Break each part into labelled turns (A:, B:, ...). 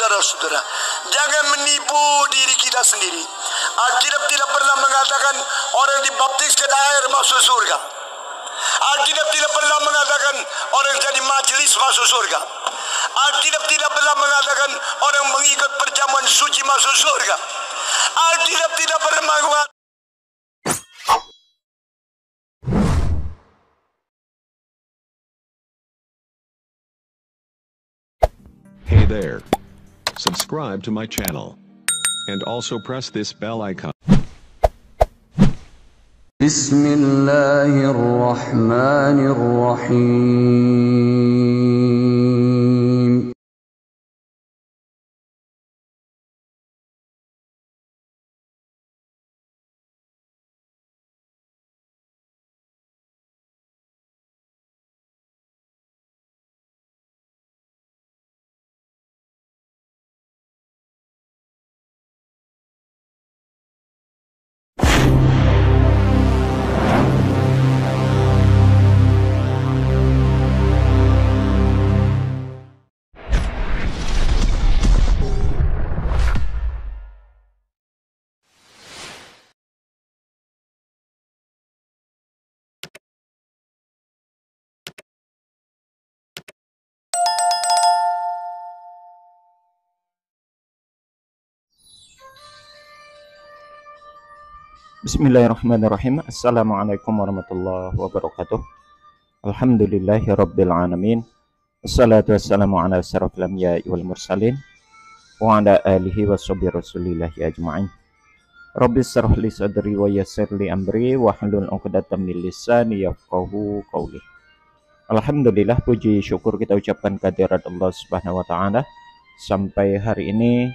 A: saudara-saudara, jangan menipu diri kita sendiri. Alkitab tidak pernah mengatakan orang dibaptiskan air masuk surga. Alkitab tidak pernah mengatakan orang jadi majelis masuk surga. Alkitab tidak pernah mengatakan orang mengikut perjamuan suci masuk surga. Alkitab tidak pernah mengatakan.
B: Hey there. Subscribe to my channel. And also press this bell icon.
C: Bismillahirrahmanirrahim.
D: Bismillahirrahmanirrahim. Assalamualaikum warahmatullahi wabarakatuh. Alhamdulillahi rabbil alamin. Assalatu wassalamu ala asyrafil anbiya'i wal mursalin wa ala alihi wa sahbihi rasulillahi ajma'in. Rabbi shrah li sadri wa yassir li amri wa hlul 'uqdatam min lisani yafqahu qawli. Alhamdulillah, puji syukur kita ucapkan kehadirat Allah Subhanahu wa taala. Sampai hari ini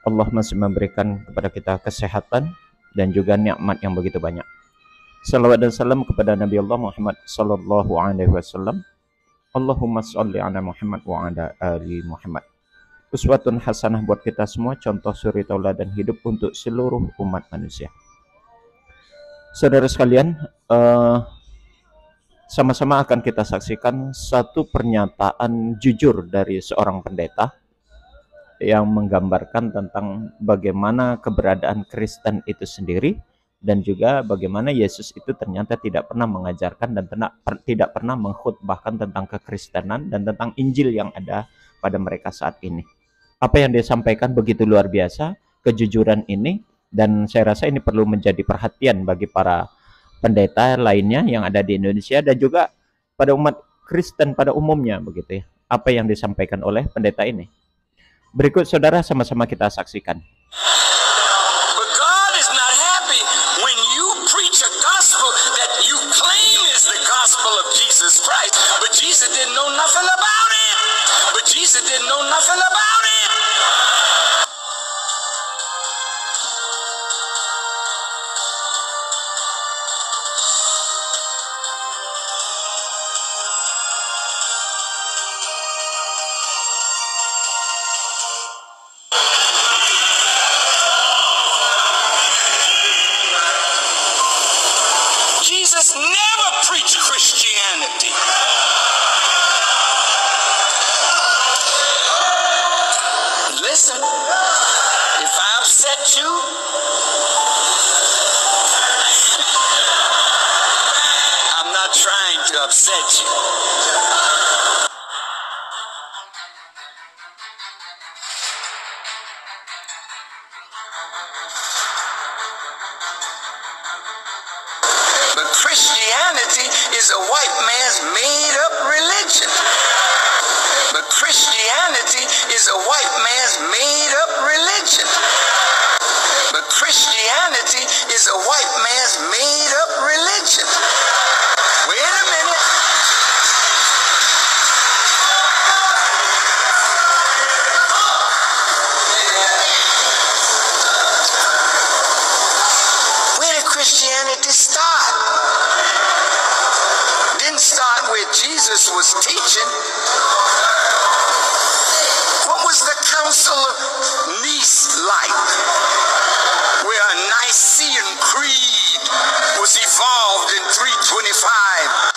D: Allah masih memberikan kepada kita kesehatan dan juga nikmat yang begitu banyak. Salawat dan salam kepada Nabi Allah Muhammad sallallahu alaihi wasallam. Allahumma sholli ala Muhammad wa ala ali Muhammad. Uswatun hasanah buat kita semua, contoh suri tauladan hidup untuk seluruh umat manusia. Saudara sekalian, sama-sama akan kita saksikan satu pernyataan jujur dari seorang pendeta yang menggambarkan tentang bagaimana keberadaan Kristen itu sendiri, dan juga bagaimana Yesus itu ternyata tidak pernah mengajarkan dan tidak pernah mengkhutbahkan tentang kekristenan dan tentang Injil yang ada pada mereka saat ini. Apa yang dia sampaikan begitu luar biasa, kejujuran ini, dan saya rasa ini perlu menjadi perhatian bagi para pendeta lainnya yang ada di Indonesia dan juga pada umat Kristen pada umumnya, begitu ya. Apa yang disampaikan oleh pendeta ini. Berikut saudara sama-sama kita saksikan.
A: But God is not happy when you preach a gospel that you claim is the gospel of Jesus Christ, but Jesus didn't know nothing about it. But Jesus didn't know nothing about it. Jesus never preached Christianity. Listen, if I upset you, I'm not trying to upset you. But Christianity is a white man's made-up religion. But Christianity is a white man's made-up religion. But Christianity is a white man's made-up religion. Wait a minute. Where did Christianity start? Didn't start where Jesus was teaching. What was the Council of Nice like? Where a Nicene Creed was evolved in 325.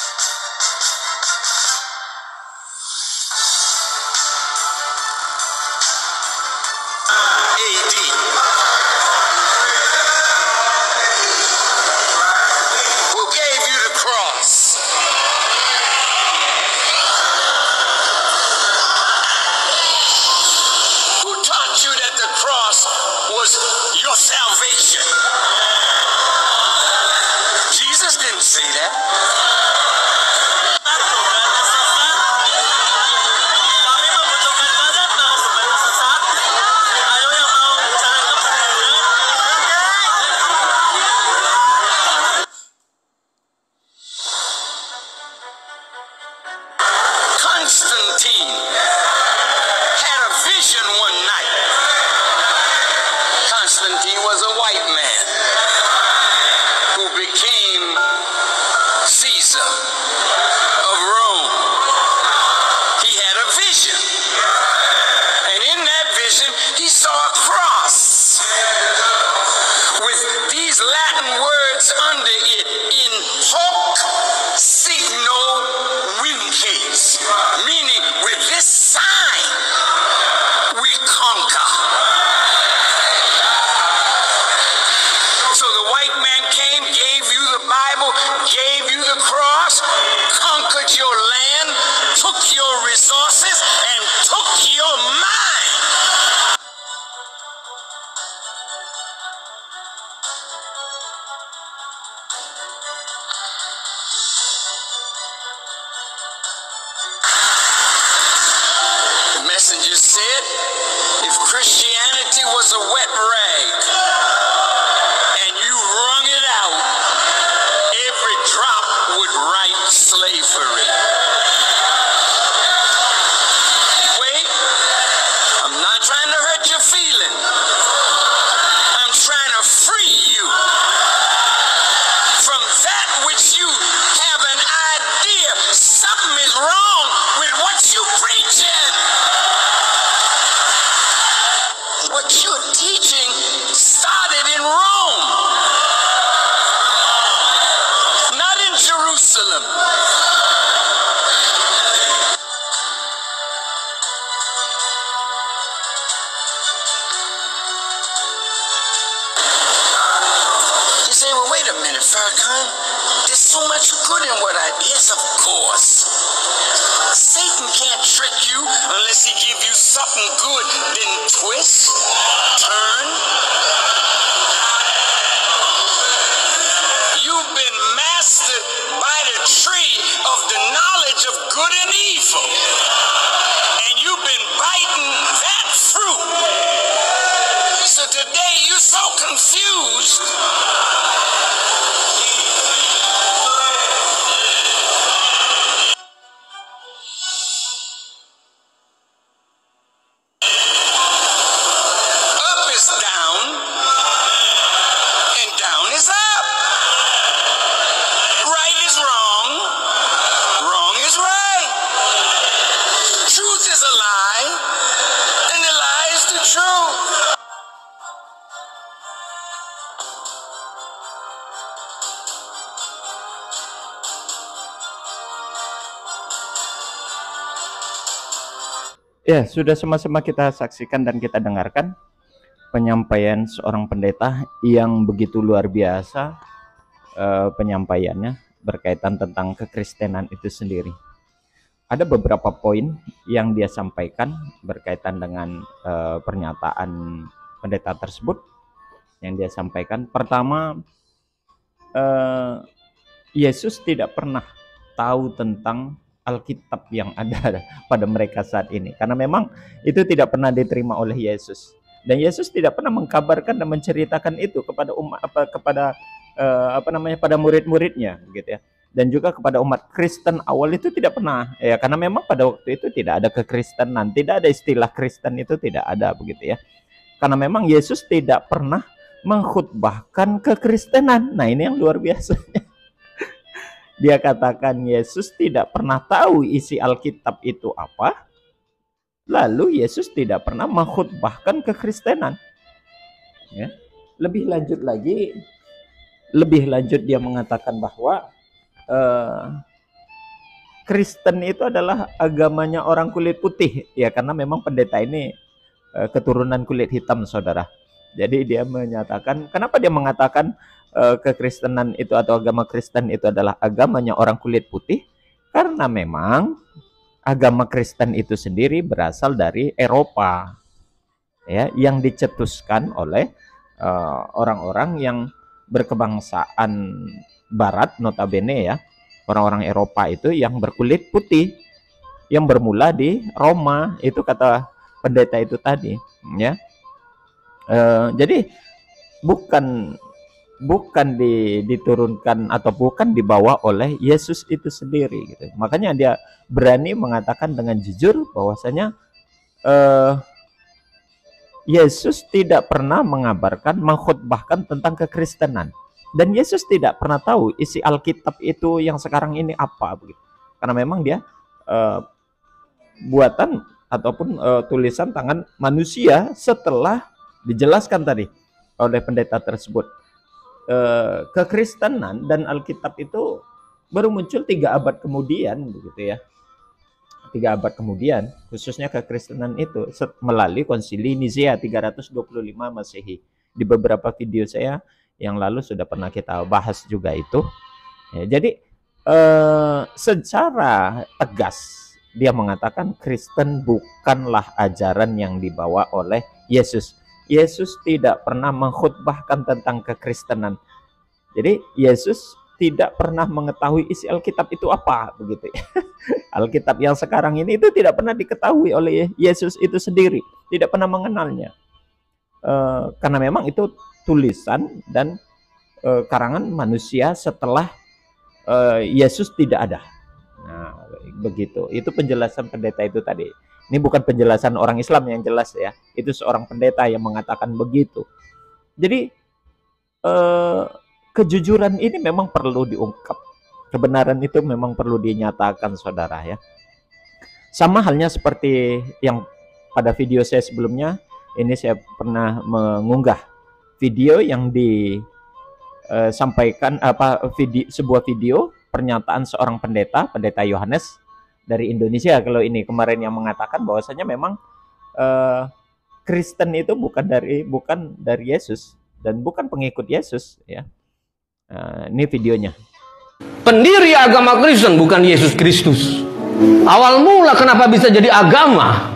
A: vision one night. Constantine was a white man who became Caesar of Rome. He had a vision, and in that vision he saw a cross with these Latin words under it, in hoc signo vinces, meaning with this sign we conquer. So the white man came, gave you the Bible, gave you the cross, conquered your land, took your resources, and took your mind. The messenger said, if Christianity was a wet rag and you wrung it out, every drop would write slavery. Wait, I'm not trying to hurt your feeling. I'm trying to free you from that which you have an idea. Something is wrong with what you preaching. What you're teaching started in Rome, not in Jerusalem. You say, well, wait a minute, Farrakhan. There's so much good in what I... Yes, of course. Satan can't trick you unless he give you something good, then twist, turn. You've been mastered by the tree of the knowledge of good and evil, and you've been biting that fruit. So today you're so confused. Up is down, and down is up. Right is wrong, wrong is right. Truth is a lie, and the lie is the truth.
D: Ya, sudah sama-sama kita saksikan dan kita dengarkan penyampaian seorang pendeta yang begitu luar biasa penyampaiannya berkaitan tentang kekristenan itu sendiri. Ada beberapa poin yang dia sampaikan berkaitan dengan pernyataan pendeta tersebut yang dia sampaikan. Pertama, Yesus tidak pernah tahu tentang Alkitab yang ada pada mereka saat ini, karena memang itu tidak pernah diterima oleh Yesus, dan Yesus tidak pernah mengkabarkan dan menceritakan itu kepada umat pada murid-muridnya gitu ya, dan juga kepada umat Kristen awal itu tidak pernah ya, karena memang pada waktu itu tidak ada kekristenan, tidak ada istilah Kristen, itu tidak ada begitu ya, karena memang Yesus tidak pernah mengkhutbahkan kekristenan. Nah, ini yang luar biasa. Dia katakan Yesus tidak pernah tahu isi Alkitab itu apa, lalu Yesus tidak pernah mengkhutbahkan kekristenan. Ya. Lebih lanjut dia mengatakan bahwa Kristen itu adalah agamanya orang kulit putih, ya, karena memang pendeta ini keturunan kulit hitam, saudara. Jadi dia menyatakan, kenapa dia mengatakan kekristenan itu atau agama Kristen itu adalah agamanya orang kulit putih? Karena memang agama Kristen itu sendiri berasal dari Eropa, ya, yang dicetuskan oleh orang-orang yang berkebangsaan Barat, notabene ya, orang-orang Eropa itu yang berkulit putih, yang bermula di Roma, itu kata pendeta itu tadi, ya. Jadi bukan diturunkan atau bukan dibawa oleh Yesus itu sendiri gitu. Makanya dia berani mengatakan dengan jujur bahwasanya Yesus tidak pernah mengabarkan, mengkhotbahkan tentang kekristenan. Dan Yesus tidak pernah tahu isi Alkitab itu yang sekarang ini apa begitu. Karena memang dia buatan ataupun tulisan tangan manusia setelah dijelaskan tadi oleh pendeta tersebut. Kekristenan dan Alkitab itu baru muncul 3 abad kemudian begitu ya. 3 abad kemudian, khususnya kekristenan itu melalui konsili Nisea 325 Masehi. Di beberapa video saya yang lalu sudah pernah kita bahas juga itu. Ya, jadi secara tegas dia mengatakan Kristen bukanlah ajaran yang dibawa oleh Yesus. Yesus tidak pernah mengkhotbahkan tentang kekristenan. Jadi Yesus tidak pernah mengetahui isi Alkitab itu apa begitu ya. Alkitab yang sekarang ini itu tidak pernah diketahui oleh Yesus itu sendiri, tidak pernah mengenalnya. Karena memang itu tulisan dan karangan manusia setelah Yesus tidak ada. Nah, begitu. Itu penjelasan pendeta itu tadi. Ini bukan penjelasan orang Islam yang jelas ya. Itu seorang pendeta yang mengatakan begitu. Jadi kejujuran ini memang perlu diungkap. Kebenaran itu memang perlu dinyatakan, saudara ya. Sama halnya seperti yang pada video saya sebelumnya, ini saya pernah mengunggah video yang disampaikan sebuah video pernyataan seorang pendeta Yohanes dari Indonesia. Kalau ini kemarin yang mengatakan bahwasanya memang Kristen itu bukan dari Yesus dan bukan pengikut Yesus ya. Ini videonya.
C: Pendiri agama Kristen bukan Yesus Kristus. Awal mula kenapa bisa jadi agama?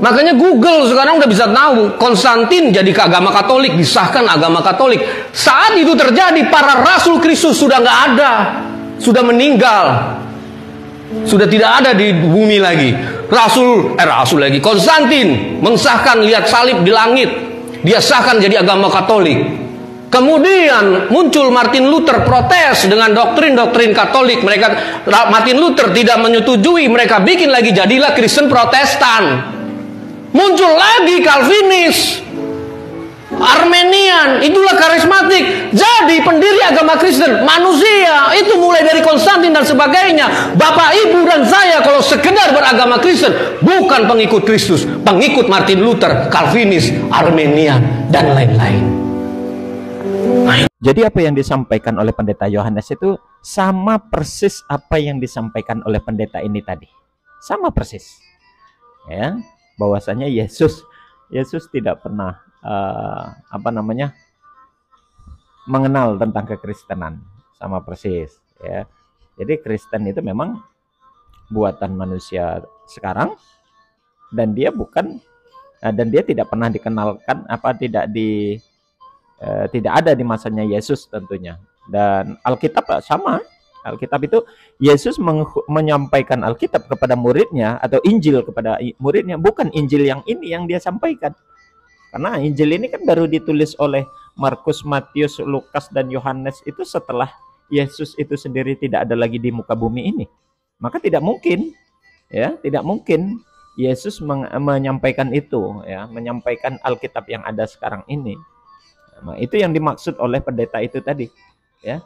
C: Makanya Google sekarang udah bisa tahu Konstantin jadi ke agama Katolik, disahkan agama Katolik. Saat itu terjadi, para rasul Kristus sudah nggak ada, sudah meninggal, sudah tidak ada di bumi lagi. Rasul lagi. Konstantin mensahkan, lihat salib di langit, dia sahkan jadi agama Katolik. Kemudian muncul Martin Luther protes dengan doktrin-doktrin Katolik. Martin Luther tidak menyetujui, mereka bikin lagi, jadilah Kristen Protestan. Muncul lagi Calvinis, Armenian, itulah karismatik. Jadi pendiri agama Kristen manusia itu mulai dari Konstantin dan sebagainya. Bapak, ibu, dan saya kalau sekedar beragama Kristen bukan pengikut Kristus, pengikut Martin Luther, Calvinis, Armenian, dan lain-lain.
D: Jadi apa yang disampaikan oleh pendeta Yohanes itu sama persis apa yang disampaikan oleh pendeta ini tadi. Sama persis. Ya, bahwasanya Yesus tidak pernah mengenal tentang kekristenan. Sama persis ya. Jadi Kristen itu memang buatan manusia sekarang dan dia tidak pernah dikenalkan tidak ada di masanya Yesus tentunya. Dan Alkitab sama. Alkitab itu Yesus menyampaikan Alkitab kepada muridnya atau Injil kepada muridnya, bukan Injil yang ini yang dia sampaikan. Karena Injil ini kan baru ditulis oleh Markus, Matius, Lukas, dan Yohanes itu setelah Yesus itu sendiri tidak ada lagi di muka bumi ini. Maka tidak mungkin Yesus menyampaikan itu ya, menyampaikan Alkitab yang ada sekarang ini. Nah, itu yang dimaksud oleh pendeta itu tadi ya.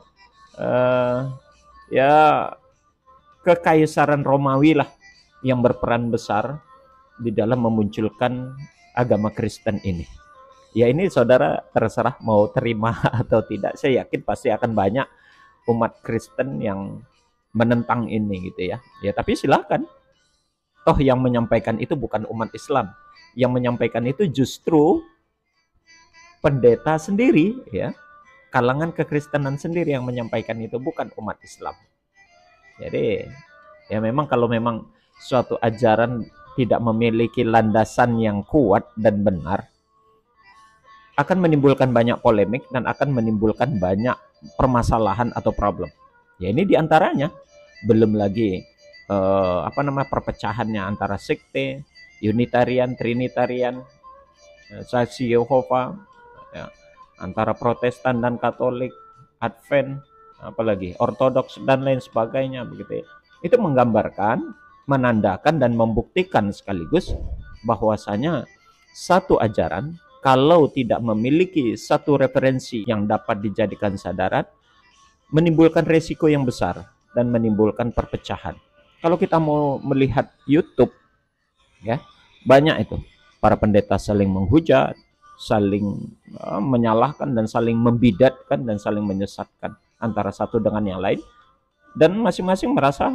D: Kekaisaran Romawi lah yang berperan besar di dalam memunculkan agama Kristen ini. Ya ini saudara terserah mau terima atau tidak. Saya yakin pasti akan banyak umat Kristen yang menentang ini gitu ya. Ya tapi silakan. Toh yang menyampaikan itu bukan umat Islam. Yang menyampaikan itu justru pendeta sendiri ya, kalangan kekristenan sendiri yang menyampaikan itu, bukan umat Islam. Jadi ya memang kalau memang suatu ajaran tidak memiliki landasan yang kuat dan benar, akan menimbulkan banyak polemik dan akan menimbulkan banyak permasalahan atau problem. Ya ini diantaranya. Belum lagi perpecahannya antara sekte, Unitarian, Trinitarian, Saksi Yehova, ya, antara Protestan dan Katolik, Advent, apalagi Ortodoks dan lain sebagainya begitu ya. Itu menggambarkan, menandakan dan membuktikan sekaligus bahwasanya satu ajaran kalau tidak memiliki satu referensi yang dapat dijadikan sandaran, menimbulkan resiko yang besar dan menimbulkan perpecahan. Kalau kita mau melihat YouTube, ya, banyak itu para pendeta saling menghujat, saling menyalahkan dan saling membidatkan dan saling menyesatkan antara satu dengan yang lain, dan masing-masing merasa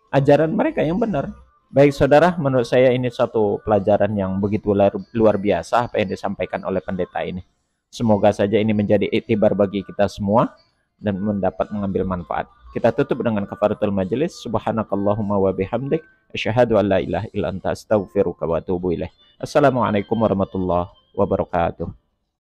D: ajaran mereka yang benar. Baik saudara, menurut saya ini satu pelajaran yang begitu luar biasa apa yang disampaikan oleh pendeta ini. Semoga saja ini menjadi iktibar bagi kita semua dan mendapat mengambil manfaat. Kita tutup dengan kafaratul majelis. Subhanakallahumma wa bihamdik, asyhadu an la ilaha illa anta, astaghfiruka wa atubu ilaik. Assalamualaikum warahmatullahi wabarakatuh.